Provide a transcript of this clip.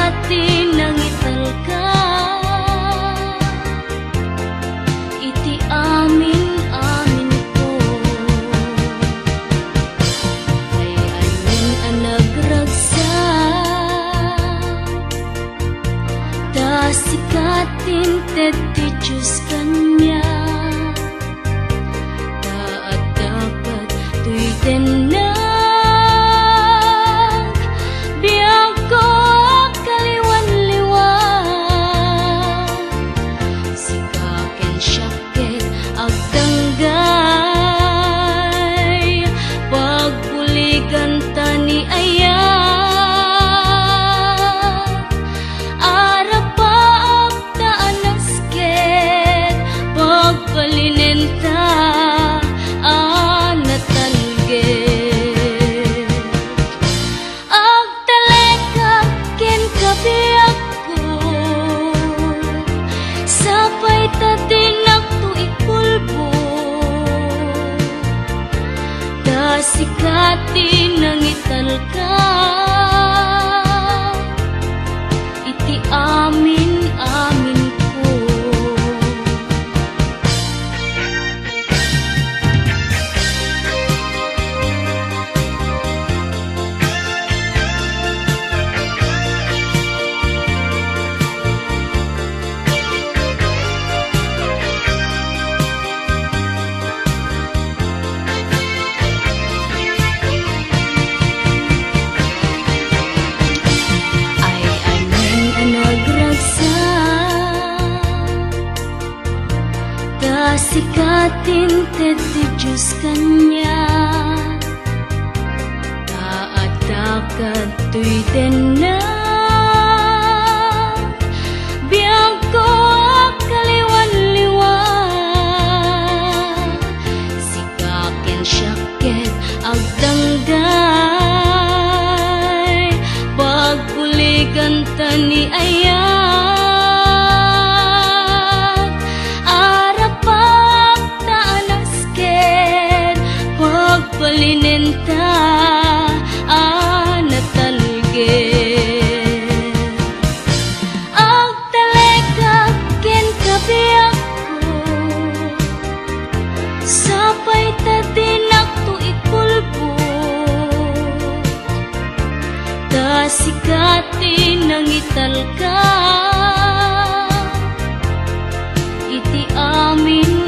sikati nangital ka, iti amin ko. Ay anin ang nagragsak, ta sikatin ti Diyos kanya, ta at dapat tuy tenang biyang ko kaliwan-liwan, sikaken syakit agdanggay, pagbuligan tani ayan, arapa agta anasket, pagbalinenta anatalget. Agtalekak ken kabiyak ko, sapay tatinak tu ipulbo, da sikati nangital ka, iti amin ko. Ay anin ang nagragsak, ta sikatin ti Diyos kanya, ta at dakat tuy tenang biyang ko kaliwan-liwan, sikaken syakit agdanggay, pagbuligan tani ayan, arapak ta anasket, pagbalinenta anatalget. Agtalekak ken kabiyak ko, sapay tatinak tu ikulbo, ta sikati nangital ka, iti amin